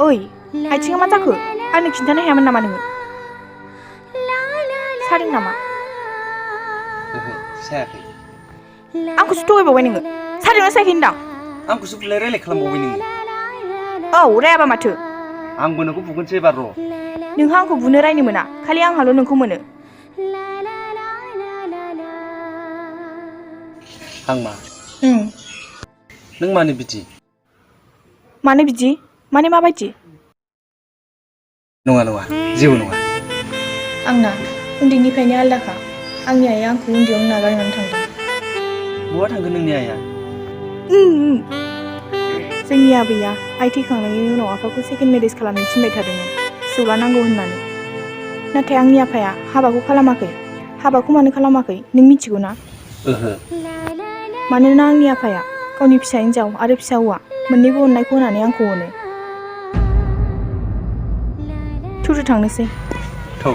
ओइ आथिङा मा जाखो आंनो खिन्थानो हायामोन नामा नोङो सादों नामा सायाखै आंखौसो थगायबावबाय नोङो सादोंना सायाखै होनदां आंखौसो बुलाय रायलाय खालामबावबाय नोङो औ रायाबा माथो आंबो नोंखौ बुगोनसै एबार र' नोंहा आंखौ बुनो रायनो मोना खालि आंहाल' नोंखौ मोनो आं मा नों मानो बिदि मानो बिदि माने माबायदि नङा नङा जेबो नङा आंना उन्दैनिफ्रायनो आलदाखा आंनि आइया आंखौ उन्दैयावनो नागारनानै थांदों बहा थांगोन नोंनि आइया जोंनि आबैया आइ थैखांनायनि उनाव आफाखौ सेकेन्ड मेरेज खालामनो थिनबाय थादोंमोन फिसौला नांगौ होननानै नाथाय आंनि आफाया हाबाखौ खालामाखै हाबाखौ मानो खालामाखै नों मिथिगौ ना ओहो मानोना आंनि आफाया गावनि फिसा हिन्जाव आरो फिसा हौवा मोननैबो अननायखौ होनानै आंखौ अनो थुदो थांनोसै थौ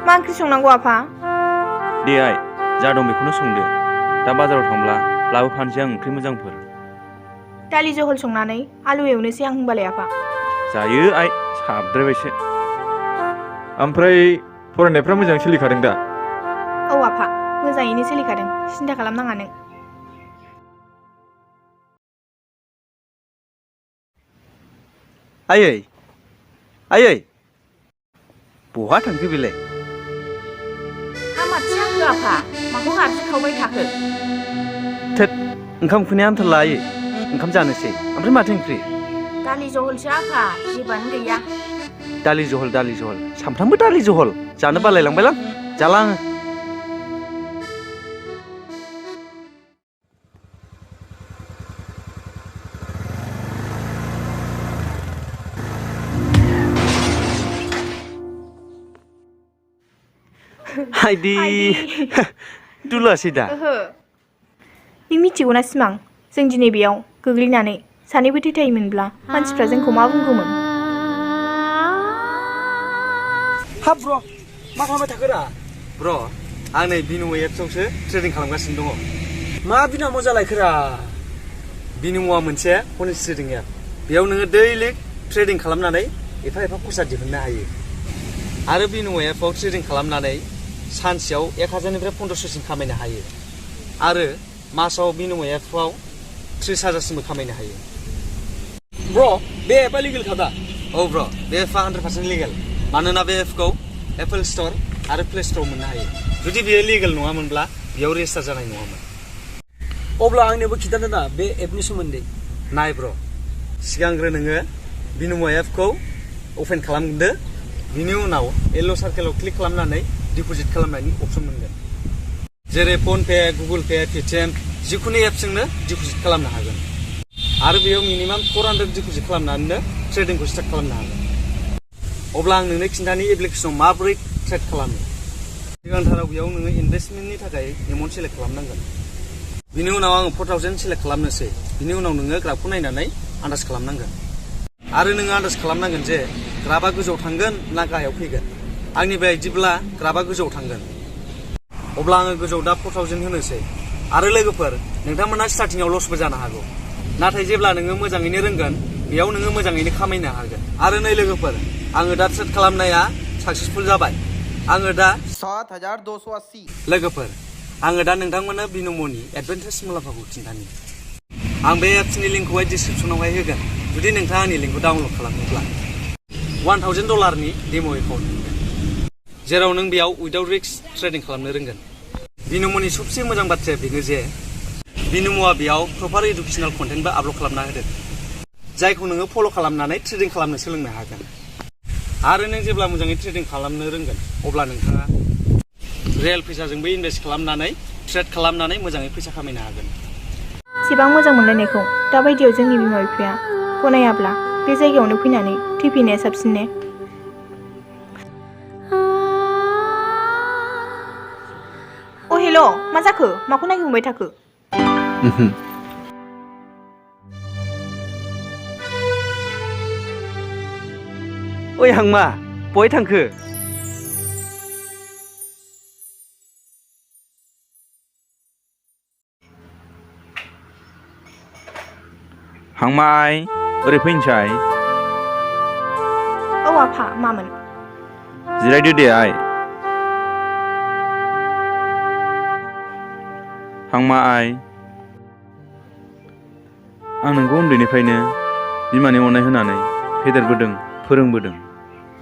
मा ओंख्रि संनांगौ आफा दे आइ जा दं बेखौनो संदो दा बाजाराव थांब्ला लाबोफानोसै आं ओंख्रि मोजांफोर दालि जहल संनानै आलु एवनोसै आं होनबालाय आफा जायो आइ साबद्रायबायसो ओमफ्राय फरायनायफ्रा मोजां सोलिखादों दा औ आफा मोजाङैनो सोलिखादों सिन्था खालामनाङा नों आयै आयै बहा थांखो बेलाय माथो जाखो आफा माखौ गाबज्रिखावबाय थाखो थोद ओंखाम उखैनाया आमथारला आयै ओंखाम जानोसै ओमफ्राय माथो ओंख्रि दालि जहलसो आफा जेबोआनो गैया दालि जहल सामफ्रामबो दालि जहल जानो बालायलांबायलां जाला आङो हायदि दुलासै दा ओहो नों मिथिगौ ना सिमां जों दिनै बेयाव गोग्लैनानै सानैबो थैथायोमोनब्ला मानसिफ्रा जोंखौ मा बुंगौमोन हाब ब्र मा खालामबाय थाखोरा ब्र आं नै बिनुमो एप्सआवसो ट्रेडिं खालामगासिनो दङ मा बिनामो जालायखोरा बिनुमोआ मोनसे हनेस्ट ट्रेडिं एप बेयाव नोङो दैलि ट्रेडिं खालामनानै एफा खरसा दिहुननो हायो आरो बिनुमो एपआव ट्रेडिं खालामनानै सानसेयाव 1000निफ्राय 1500सिम खामायनो हायो आरो मासाव बिनुमो एपआव 30,000सिमबो खामायनो हायो ब्र बे एपआ लिगेल खादा औ ब्र बे एपआ 100% लिगेल मानोना बे एपखौ एप्पल स्ट'र आरो प्ले स्ट'राव मोननो हायो जुदि बेयो लिगेल नङामोनब्ला बेयाव रेजिस्टार जानाय नङामोन अब्ला आंनोबो खिन्थादो ना बे एपनि सोमोन्दै नाय ब्र सिगांग्रो नोङो बिनुमो एपखौ अपेन खालामदो बिनि उनाव येल्ल' सार्केलाव क्लिक खालामनानै डिप'जिट खालामनायनि अपसन मोनगोन जेरै फनपे गुगोल पे पेटिएम जिखुनु एप्सजोंनो डिप'जिट खालामनो हागोन आरो बेयाव मिनिमाम 400 डिप'जिट खालामनानैनो ट्रेडिंखौ स्टार्ट खालामनो हागोन अब्ला आं नोंनो खिन्थानि एप्लिकेसनाव माबोरै ट्रेड खालामो सिगांथाराव बेयाव नोङो इनभेस्टमेन्टनि थाखाय एमाउन्ट सेलेक्ट खालामनांगोन बिनि उनाव आङो 4000 सेलेक्ट खालामनोसै बिनि उनाव नोङो ग्राफखौ नायनानै आन्दाज खालामनांगोन आरो नोङो आन्दाज खालामनांगोन जे ग्राफआ गोजौआव थांगोन ना गाहायाव फैगोन आंनि बायदिब्ला ग्राफआ गोजौआव थांगोन अब्ला आङो गोजौआव दा 4000 होनोसै आरो लोगोफोर नोंथांमोना स्टार्टिंआव लसबो जानो हागौ नाथाय जेब्ला नोङो मोजाङैनो रोंगोन बेयाव नोङो मोजाङैनो खामायनो हागोन आरो नै लोगोफोर आङो दा ट्रेड खालामनाया साक्सेसफुल जाबाय आङो दा 7280 लोगोफोर आङो दा नोंथांमोननो बिनम'नि एडभान्टेज मुलाम्फाखौ खिन्थानि आं बे एप्सनि लिंकखौहाय डिसक्रिपसनावहाय होगोन जुदि नोंथाङा आंनि लिंकखौ डाउनलड खालामोब्ला $1000 डेम' एकाउन्ट जेराव नों बेयाव उइदाउट रिस्क ट्रेडिं खालामनो रोंगोन बिनम'नि सबसे मोजां बाथ्राया बेनो जे बिनम'आ बेयाव प्रपार इडुकेसनेल कन्टेन्टबो आपल'ड खालामना होदों जायखौ नोङो फल' खालामनानै ट्रेडिं खालामनो सोलोंनो हागोन आरो नों जेब्ला मोजाङै ट्रेडिं खालामनो रोंगोन अब्ला नोंथाङा रियेल फैसाजोंबो इनभेस्ट खालामनानै ट्रेड खालामनानै मोजाङै फैसा खामायनो हागोन एसेबां मोजां मोनलायनायखौ दाबायदियाव जोंनि बिमा बिफाया गनायाब्ला बे जायगायावनो फैनानै थैफैनाया साबसिन ने अ हेल' मा जाखो माखौ नायखांबाय थाखो ओइ हांमा बहाय थांखो हांमाय ओरै फैनोसै औ आफा मामोन जिरायदो दे आइ हांमा आइ आं नोंखौ उन्दैनिफ्रायनो बिमानि अननाय होनानै फेदेरबोदों फोरोंबोदों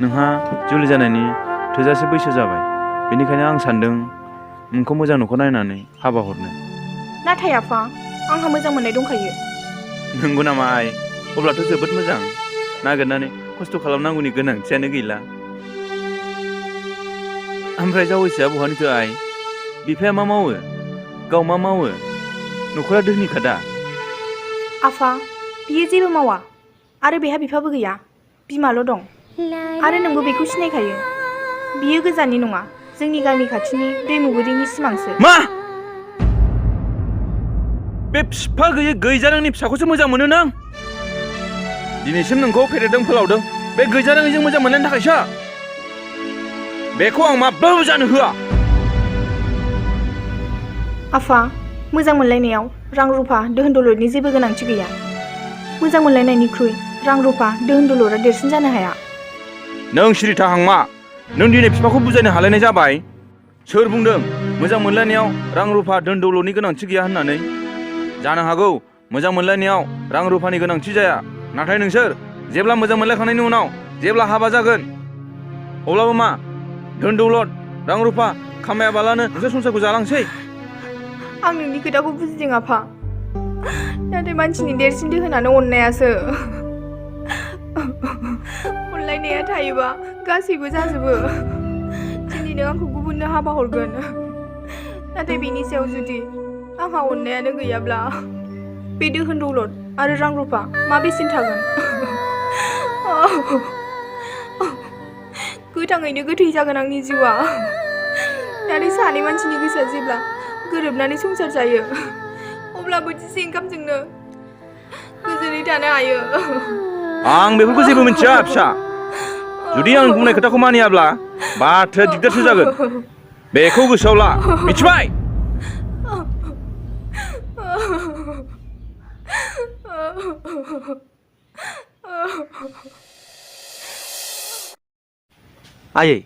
नोंहा जुलि जानायनि थोजासे बैसो जाबाय बेनिखायनो आं सान्दों नोंखौ मोजां न'खर नायनानै हाबा हरनो नाथाय आफा आंहा मोजां मोननाय दंखायो नंगौ नामा आइ अब्लाथ' जोबोद मोजां नागिरनानै खस्थ' खालामनांगौनि गोनांथियानो गैला ओमफ्राय जावैसोआ बहानिथो आइ बिफाया मा मावो गाव मा मावो न'खरा धोनिखा दा आफा बियो जेबो मावा आरो बेहा बिफाबो गैया बिमाल' दं आरो नोंबो बेखौ सिनायखायो बियो गोजाननि नङा जोंनि गामि खाथिनि दैमुगुरिनि सिमांसो मा बे बिफा गैयै गैजारोंनि फिसाखौसो मोजां मोनो नों दिनैसिम नोंखौ फेदेरदों फोलावदों बे गैजारोङैजों मोजां मोननायनि थाखायसो बेखौ आं माब्लाबाबो जानो होआ आफा मोजां मोनलायनायाव रां रुफा दोहोन दौलतनि जेबो गोनांथि गैया मोजां मोनलायनायनिख्रुइ रां रुफा दोहोन दौलतआ देरसिन जानो हाया नों सिरिथा हांमा नों दिनै बिफाखौ बुजायनो हालायनाय जाबाय सोर बुंदों मोजां मोनलायनायाव रां रुफा दोहोन दौलतनि गोनांथि गैया होननानै जानो हागौ मोजां मोनलायनायाव रां रुफानि गोनांथि जाया नाथाय नोंसोर जेब्ला मोजां मोनलायखांनायनि उनाव जेब्ला हाबा जागोन अब्लाबो मा दोहोन दौलत रां रुफा खामायाबालानो नोंसोर संसारखौ जालांसै आं नोंनि खोथाखौ बुजिदों आफा नाथाय मानसिनि देरसिन दोहोनानो अननायासो अनलायनाया थायोबा गासैबो जाजोबो दिनै नों आंखौ गुबुननो हाबा हरगोन नाथाय बेनि सायाव जुदि आंहा अननायानो गैयाब्ला बे दोहोन दौलत आरो रां रुफा मा बेसेन थागोन गोथाङैनो गोथै जागोन आंनि जिउआ नाथाय सानै मानसिनि गोसोआ जेब्ला गोरोबनानै संसार जायो अब्ला बोथिसे ओंखामजोंनो गोजोनै थानो हायो आं बेफोरखौ जेबो मिथिया फिसा जुदि आं बुंनाय खोथाखौ मानियाब्ला बाथ्राया दिगदारसो जागोन बेखौ गोसोआव ला मिथिबाय आयै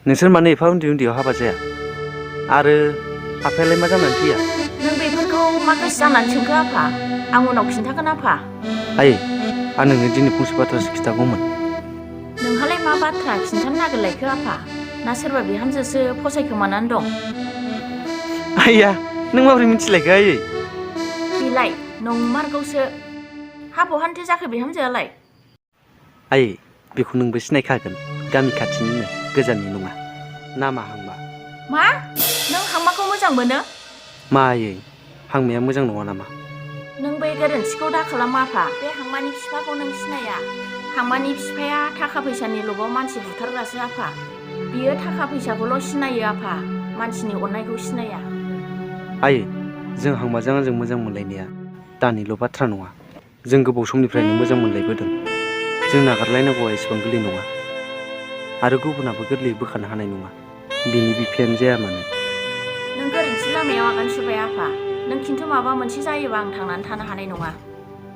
नोंसोर मानो एफा उन्दै उन्दैयाव हाबा जाया आरो आफायालाय मा जानानै फैया नों बेफोरखौ मा गोसो जानानै सोंखो आफा आं उनाव खिन्थागोन आफा आयै आं नोंनो दिनै फंसे बाथ्रासो खिन्थागौमोन नोंहालाय मा बाथ्रा खिन्थानो नागिरलायखो आफा ना सोरबा बिहामजोसो फसायखोमानानै दं आइया नों माबोरै मिथिलायखो आयै बेलाय नंमारगौसो हाबाहान्थो जाखो बिहामजोआलाय आयै बेखौ नोंबो सिनायखागोन गामि खाथिनिनो गोजाननि नङा नामा हांमा मा नों हांमाखौ मोजां मोनो मा आयै हांमाया मोजां नङा नामा नों बे गोरोन्थिखौ दा खालाम आफा बे हांमानि बिफाखौ नों सिनाया हांमानि बिफाया थाखा फैसानि लबाव मानसि बुथारग्रासो आफा बियो थाखा फैसाखौल' सिनायो आफा मानसिनि अननायखौ सिनाया आयै जों हांमाजों आंजों मोजां मोनलायनाया दानिल' बाथ्रा नङा जों गोबाव समनिफ्रायनो मोजां मोनलायबोदों जों नागारलायनांगौआ एसेबां गोरलै नङा आरो गुबुनाबो गोरलैयै बोखानो हानाय नङा बिनि बिफायानो जाया मानो नों गोरोन्थि लामायाव आगान सुरबाय आफा नों खिन्थु माबा मोनसे जायोबा आं थांनानै थानो हानाय नङा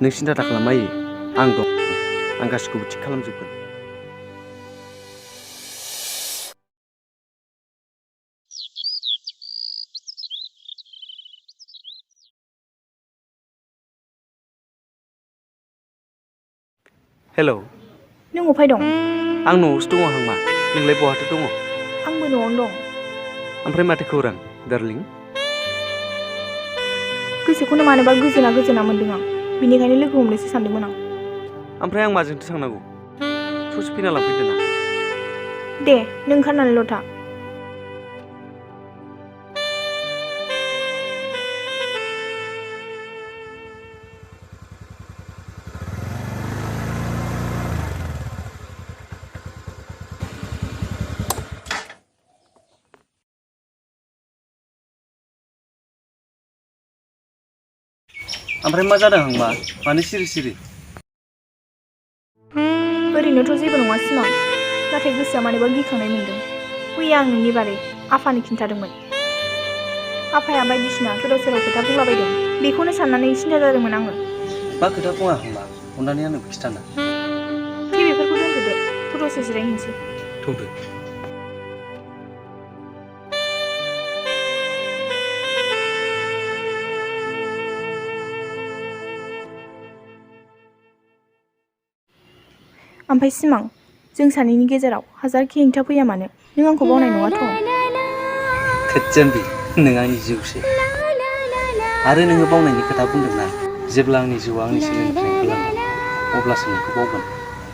नों सिन्था दाखालाम आयै आं दं आं गासिखौबो थिग खालामजोबगोन हेलौ नों अफाय दं? आं न'आवसो दङ हांमा नोंलाय बहाथो दङ आंबो न'आवनो दं। ओमफ्राय माथो खौरां डार्लिं गोसोखौनो मानोबा गोजोना मोन्दों आं बेनिखायनो लोगो हमनोसो सानदोंमोन आं। ओमफ्राय आं माजोंथो थांनांगौ ससे फैना लांफैदो ना दे नों ओंखारनानैल' था। ओमफ्राय मा जादों हांमा मानो सिरि सिरि ओरैनोथ' जेबो नङा सिमां नाथाय गोसोआ मानोबा गिखांनाय मोन्दों। मैया आं नोंनि बारै आफानो खिन्थादोंमोन। आफाया बायदिसिना गोदाव सोराव खोथा बुंलाबायदों बेखौनो साननानै सिन्था जादोंमोन आङो। मा खोथा बुङा हांमा अननानै आंनो खिथाना दे बेफोरखौ दोनथ'दो थ' दसे जिरायहैनोसै। थौदो ओमफ्राय सिमां जों सानैनि गेजेराव हाजारखि हेंथा फैया मानो नों आंखौ बावनाय नङाथ'? खोथियाम्बि नों आंनि जिउसो आरो नोङो बावनायनि खोथा बुंदोंना जेब्ला आंनि जिउआ आंनि सोलोंथाइ होलांगोन अब्लासो नोंखौ बावगोन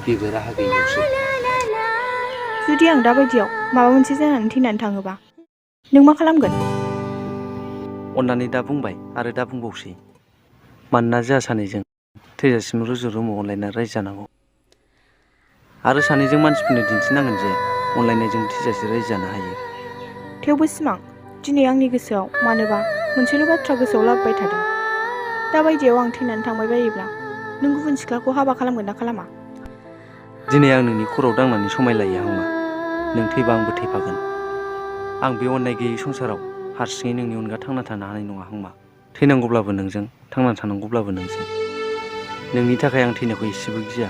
बेबो राहा गैयियावसो। जुदि आं दाबायदियाव माबा मोनसे जानानै थैनानै थाङोबा नों मा खालामगोन? अननानै दा बुंबाय आरो दा बुंबावसै मानोना जोंहा सानैजों थैजासिम रुजु रुमु अनलायना रायजो जानांगौ आरो सानैजों मानसिफोरनो दिन्थिनांगोन जे अनलायनायजों थैजासे रायजो जानो हायो। थेवबो सिमां दिनै आंनि गोसोआव मानोबा मोनसेल' बाथ्रा गोसोआव लाबोबाय थादों। दाबायदियाव आं थैनानै थांबाय बायोब्ला नों गुबुन सिख्लाखौ हाबा खालामगोन ना खालामा? दिनै आं नोंनि खर'आव दांनानै समायलायो हांमा नों थैबा आंबो थैफागोन। आं बे अननाय गैयै संसाराव हारसिङै नोंनि अनगा थांना थानो हानाय नङा हांमा थैनांगौब्लाबो नोंजों थांना थानांगौब्लाबो नोंजों। नोंनि थाखाय आं थैनायखौ एसेबो गिया।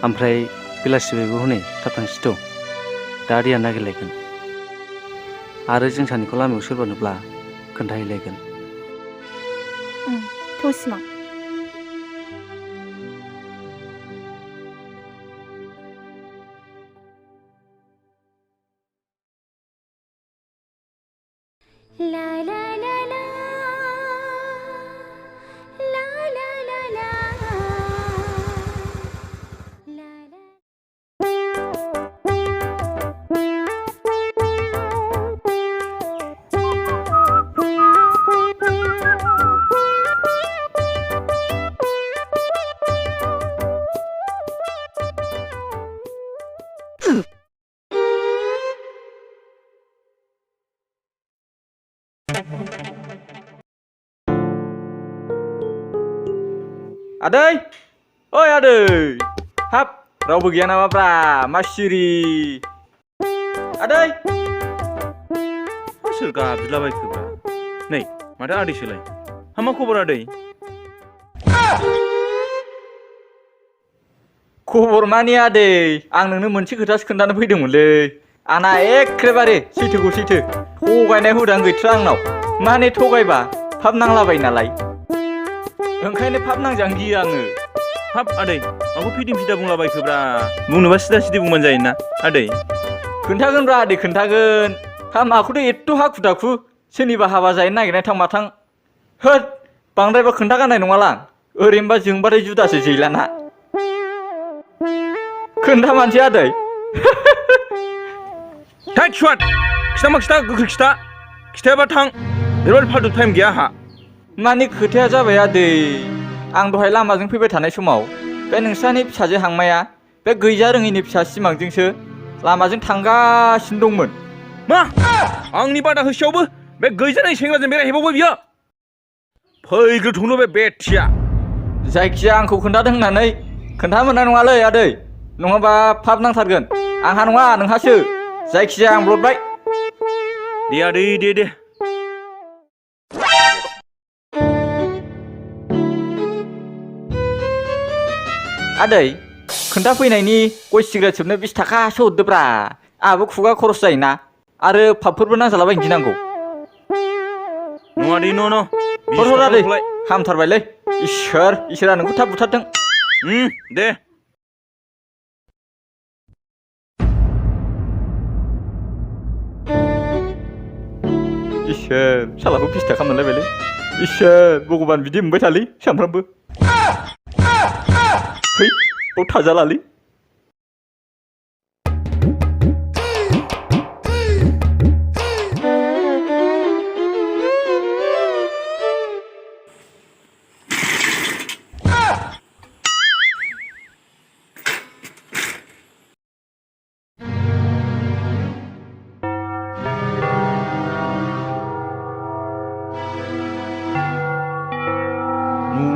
ओमफ्राय बेलासिबायबो हनै थाब थांसैथ' दा आदैया नागिरलायगोन आरो जों सानैखौ लामायाव सोरबा नुब्ला खोन्थाहैलायगोन। थ' सिमां आदै ओइ आदै हाब रावबो गैया नामाब्रा मा सिरि आदै सोर गाबज्रिलाबायखोब्रा नै माथो आदैसोलाय हा मा खबर आदै? खबर मानि आदै आं नोंनो मोनसे खोथासो खोन्थानो फैदोंमोनलै। आंना एखेबारे सैथोखौ सैथो थगायनाय हुदानो गैथ्रा आंनाव माने थगायबा फाब नांलाबायो नालाय ओंखायनो फाब नांजानो गियो आङो। हाब आदै माखौ फिदिं फिदा बुंलाबायखोब्रा बुंनोबा सिदा सिदि बुंबानो जायोना आदै। खोन्थागोनब्रा आदै खोन्थागोन हा माखौथो एथ' हाखु दाखु सोरनिबा हाबा जाहैनो नागिरनाय थां माथां होद बांद्रायबा खोन्थागारनाय नङालां ओरैनोबा जोंबाथाय जुदासो जैलाना खोन्थामारसै आदै। थैद सुवाद खिथा मा खिथा गोख्रै खिथा खिथायाबा थां बेरबायदि फालतु टाइम गैया आंहा। माने खोथाया जाबाय आदै आं दहाय लामाजों फैबाय थानाय समाव बे नोंस्रानि फिसाजो हांमाया बे गैजा रोङैनि फिसा सिमांजोंसो लामाजों थांगासिनो दंमोन। मा आंनि बादा होसेयावबो बे गैजानाय सेंग्राजों बेरायहैबावबाय बियो? फैग्रोथोंल' बे बेथिया। जायखिया आंखौ खोन्थादों होननानै खोन्था मोननाय नङालै आदै नङाबा फाब नांथारगोन। आंहा नङा नोंहासो जायखिजाया आं ब्लदबाय। दे आदै दे आदै खोन्थाफैनायनि गय सिगारेट सोबनो 20 थाखासो हरदोब्रा आंहाबो खुगा खरस जायोना आरो फाबफोरबो नांजालाबायनो गिनांगौ। नङा दे न' हर आदै हामथारबायलै इसोरा नोंखौ थाब बुथारथों। दे इसोर सालाखौ बिस्था खालामनालायबायलै इसोर भगबान बिदि मोनबाय थालै सामफ्रामबो है बाव थाजालालै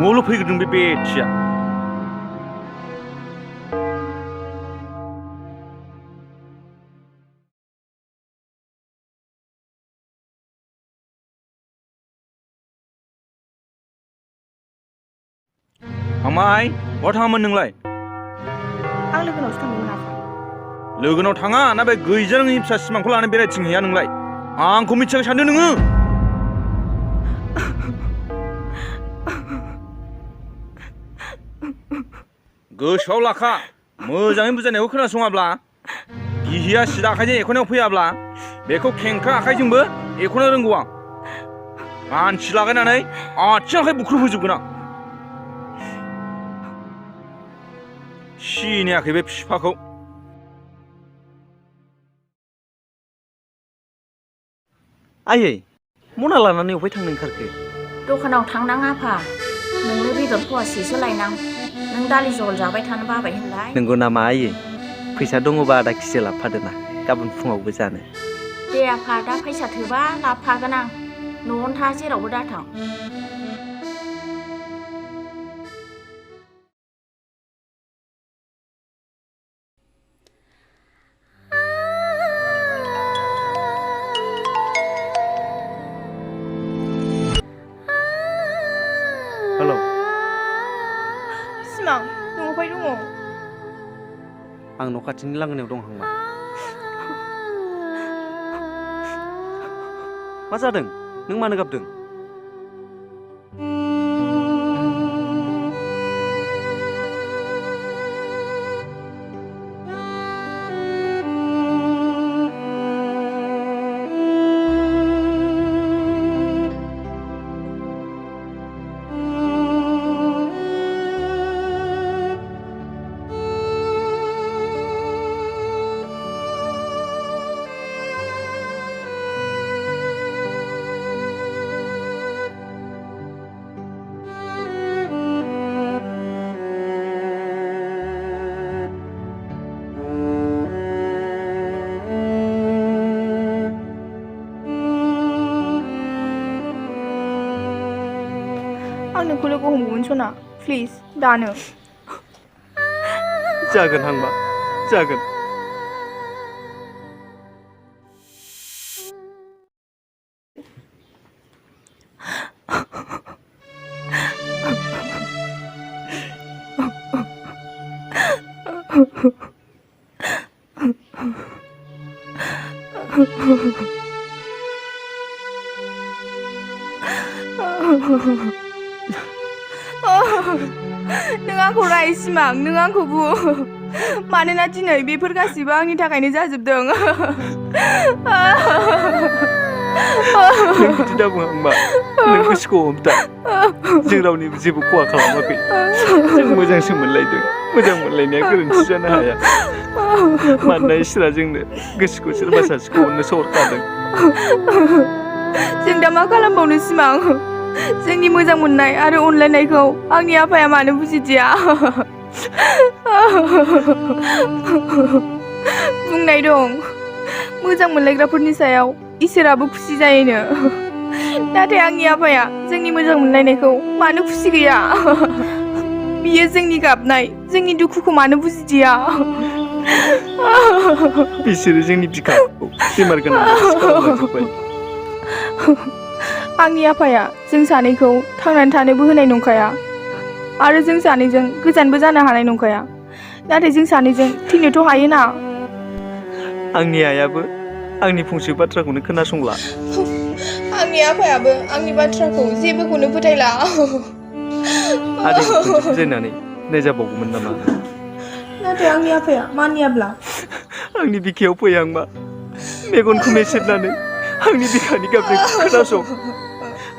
न'आवल' फैग्रोदों बे बेथिया हांमाय बहा थाङामोन नोंलाय आं लोगोनावसो थांदोंमोन आफा लोगोनाव थाङा ना बे गैजारोङै फिसा सिमांखौ लानानै बेरायथिंहैया नोंलाय आंखौ मिथियाखै सानदों नोङो गोसोआव लाखा मोजाङै बुजायनायखौ खोनासङाब्ला गिहिया सिदा आखाइजों एख'नायाव फैयाब्ला बेखौ खेंख्रा आखाइजोंबो एख'नो रोंगौ आं मानसि लागायनानै आथिं आखाइ बुख्रुबहोजोबगोन आं सिनायाखै बे बिफाखौ आयै मना लानानै अफाय थांनो ओंखारखो दखानाव थांनां आफा नोंनो बेदर फवासेसो लायनां नों दालि जहल जाबाय थानो बाबाय होनलाय नंगौ नामा आयै फैसा दङबा आदा खिसे लाबोफादोना गाबोन फुङावबो जानो दे आफा दा फैसा थोबा लाबोफागोन आं न'आवनो था जेरावबो दाथां हेलौ सिमां नों अफाय दङ आं न' खाथिनि लांगोनायाव दं हांमा मा जादों नों मानो गाबदों आं नोंखौ लोगो हमगौमोन सना प्लिज दानो जागोन हांमा जागोन नों आंखौ राय सिमां नों आंखौ बु मानोना दिनै बेफोर गासिबो आंनि थाखायनो जाजोबदों नों बिदि दा बुं हांमा नों गोसोखौ हमथा जों रावनिबो जेबो खहा खालामाखै जों मोजांसो मोनलायदों मोजां मोनलायनाया गोरोन्थि जानो हाया मानोना इसोरा जोंनो गोसोखौ सोरबा सासेखौ अननो हरखादों जों दा मा खालामबावनो सिमां जोंनि मोजां मोननाय आरो अनलायनायखौ आंनि आफाया मानो बुजिदिया बुंनाय दं मोजां मोनलायग्राफोरनि सायाव इसोराबो खुसि जायोनो नाथाय आंनि आफाया जोंनि मोजां मोनलायनायखौ मानो खुसि गैया बियो जोंनि गाबनाय जोंनि दुखुखौ मानो बुजिदिया बिसोरो जोंनि बिखाखौ बेमार गोनां खालामजोब्बाय आंनि आफाया जों सानैखौ थांनानै थानोबो होनाय नंखाया आरो जों सानैजों गोजानबो जानो हानाय नंखाया नाथाय जों सानैजों थैनोथ' हायोना आंनि आइयाबो आंनि फंसे बाथ्राखौनो खोनासंला आंनि आफायाबो आंनि बाथ्राखौ जेबोखौनो फोथायला आदैखौ बुजायनानै नायजाबावगौमोन नामा नाथाय आंनि आफाया मानियाब्ला आंनि बिखायाव फै हांमा मेगनखौ मेसेबनानै आंनि बिखानि गाबनायखौ खोनासं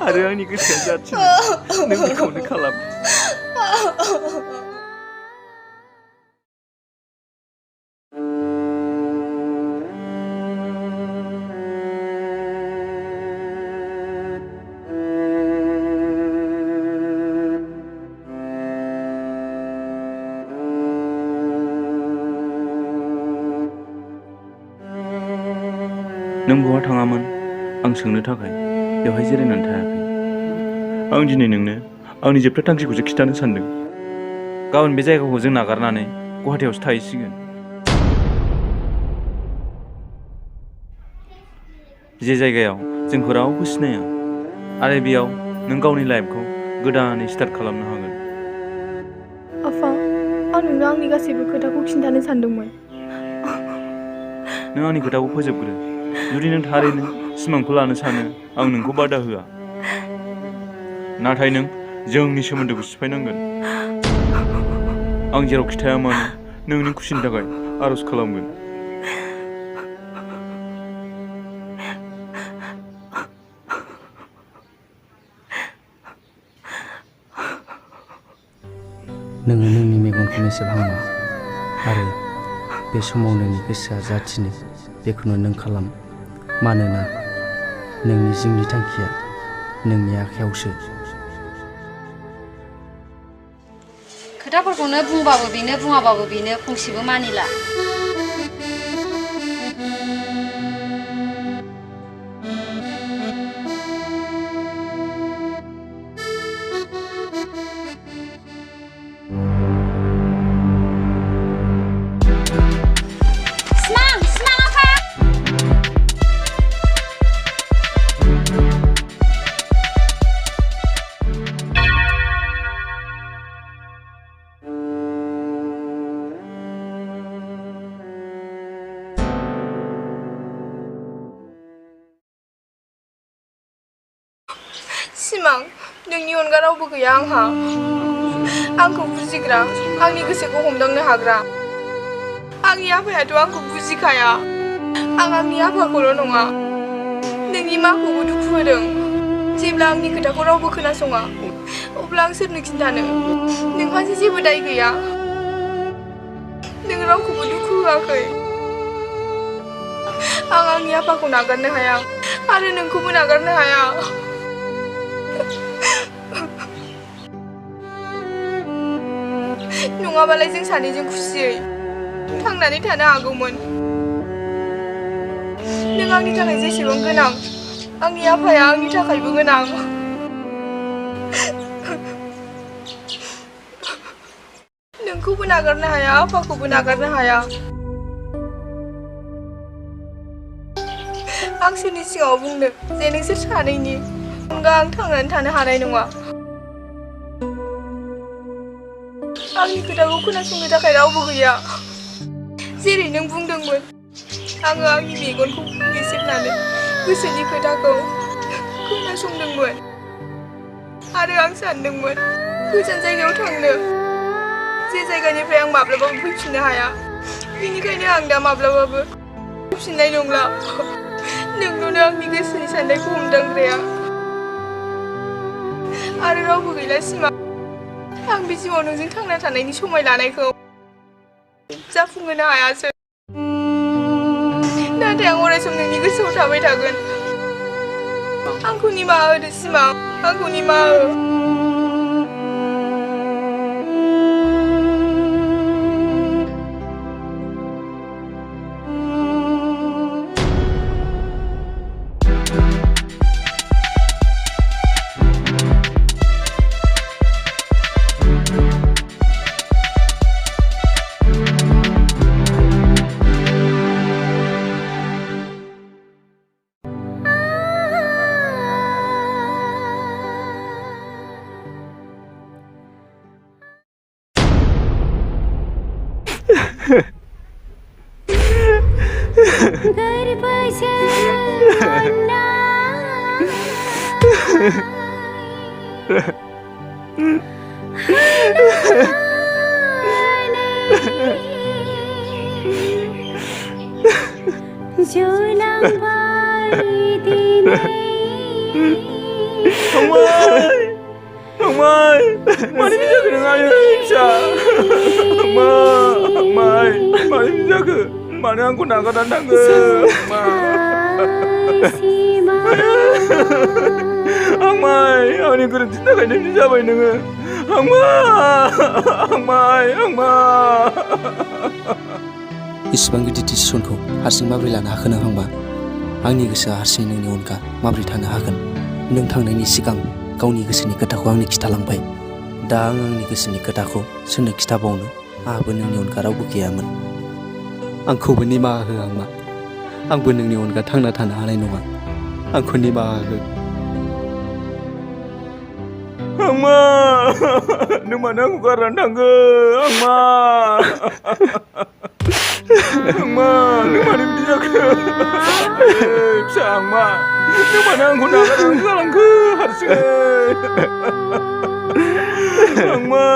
आरो आंनि गोसोआ जा थिनो नों बेखौनो खालाम। नों बहा थाङामोन आं सोंनो थाखाय बेवहाय जिरायनानै थायाखै। आं दिनै नोंनो आंनि जोबथा थांखिखौसो खिन्थानो सानदों। गाबोन बे जायगाखौ जों नागारनानै गुवाहाटीयावसो थाहैसिगोन। जे जायगायाव जोंखौ रावबो सिनाया आरो बेयाव नों गावनि लाइफखौ गोदानै स्टार्ट खालामनो हागोन। आफा आं नोंनो आंनि गासैबो खोथाखौ खिन्थानो सानदोंमोन। नों आंनि खोथाखौ फोजोबग्रो। जुदि नों थारैनो सिमांखौ लानो सानो आं नोंखौ बादा होआ, नाथाय नों जोंनि सोमोन्दोखौ सिफायनांगोन। आं जेरावखि थाया मानो नोंनि खुसिनि थाखाय आरज खालामगोन। नोङो नोंनि मेगनखौ मेसेबहांमा आरो बे समाव नोंनि गोसोआ जा थिनो बेखौनो नों खालाम, मानोना नोंनि जिउनि थांखिया नोंनि आखायावसो। खोथाफोरखौनो बुंबाबो बेनो बुङाबाबो बेनो फंसेबो मानिला। सिमां नोंनि अनगा रावबो गैया आंहा। आंखौ बुजिग्रा, आंनि गोसोखौ हमदांनो हाग्रा। आंनि आफायाथ' आंखौ बुजिखाया। आं आंनि आफाखौल' नङा नोंनि माखौबो दुखु होदों। जेब्ला आंनि खोथाखौ रावबो खोनासङा अब्ला आं सोरनो खिन्थानो? नोंहासो जेबो दाय गैया। नों रावखौबो दुखु होआखै। आं आंनि आफाखौ नागारनो हाया आरो नोंखौबो नागारनो हाया। नङाबालाय जों सानैजों खुसियै थांनानै थानो हागौमोन। नों आंनि थाखाय जेसेबां गोनां आंनि आफाया आंनि थाखायबो गोनां। नोंखौबो नागारनो हाया, आफाखौबो नागारनो हाया। आं सोरनि सिगाङाव बुंनो जे नोंसोर सानैनि अनगा आं थांनानै थानो हानाय नङा। आंनि खोथाखौ खोनासंनो थाखाय रावबो गैया। जेरै नों बुंदोंमोन आङो आंनि मेगनखौ मेसेबनानै गोसोनि खोथाखौ खोनासंदोंमोन आरो आं सानदोंमोन गोजान जायगायाव थांनो, जे जायगानिफ्राय आं माब्लाबाबो फैफिननो हाया। बेनिखायनो आं दा माब्लाबाबो फैफिननाय नंला। नोंल' आंनि गोसोनि साननायखौ हमदांग्राया आरो रावबो गैला। सिमां आं बे जिउआव नोंजों थांना थानायनि समाय लानायखौ जाफुंहोनो हायासै, नाथाय आं अरायसम नोंनि गोसोआव थाबाय थागोन। आंखौ निमाहा होदो सिमां, आंखौ निमाहा हो। जुलां बायदि Hangmai, mari menjaga dengan ayah Isha. Hangmai, mari menjaga. Mana aku nak katakan tangga. Hangmai, aku ni kerja tak kena dijabai dengan. Hangmai. इसिबां गिदिर डिसिसनखौ हारसिं माबोरै लानो हाखो नों हांमा? आंनि गोसोआ हारसिं नोंनि अनगा माबोरै थानो हागोन? नों थांनायनि सिगां गावनि गोसोनि खोथाखौ आंनो खिथालांबाय। दा आं आंनि गोसोनि खोथाखौ सोरनो खिथाबावनो? आंहाबो नोंनि अनगा रावबो गैयामोन। आंखौबो निमाहा हो हांमा। आंबो नोंनि अनगा थांना थानो हानाय नङा। आंखौ निमाहा हो। Hangma, nung mana aku karan tangga, Hangma. Hangma, nung mana dia ke? Hangma, nung mana aku nak karan ke harsnya. Hangma,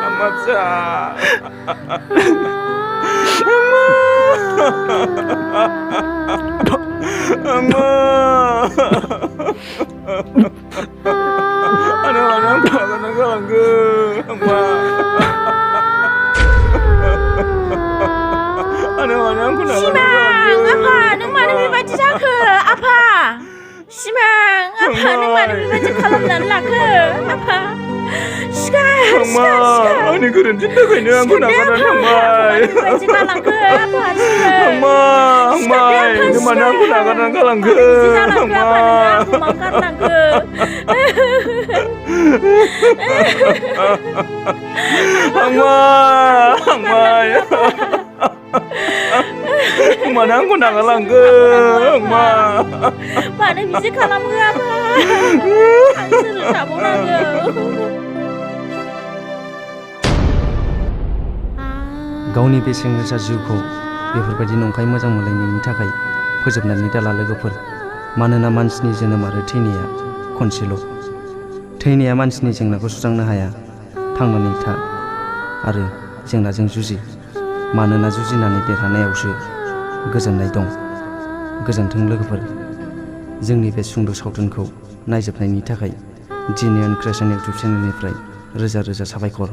Hangma sa. Hangma. Anak-anak kanan ke, Hangma. Anak-anak aku nak kanan ke. Apa? Nung mana berbaju jaga? Apa? Simang, apa? Nung mana berbaju kalam dan laka? Apa? Hangma, ini keren cinta kayaknya aku nak kanan Hangma. Berbaju kalang ke? Apa? Hangma, ini mana aku nak kanan kalang ke? Hangma. Aku mau kalang ke? Hangma. Mana aku nak kalang ke? Hangma. Mana bisa kalam ke apa? Aku sudah tak mau lagi. गावनि बेसेन गोसा जिउखौ बेफोरबायदि नंखाय मोजां मोनलायनायनि थाखाय फोजोबनानै दाला लोगोफोर। मानोना मानसिनि जोनोम आरो थैनाया खनसेल'। थैनाया मानसिनि जेंनाखौ सुस्रांनो हाया। थांनानै था आरो जेंनाजों जुजि। मानोना जुजिनानै देरहानायावसो गोजोननाय दं। गोजोन्थों लोगोफोर। जोंनि बे सुंद' सावथुनखौ नायजोबनायनि थाखाय दि नियन क्रिएशन इउटिउब चेनेलनिफ्राय रोजा रोजा साबायखर।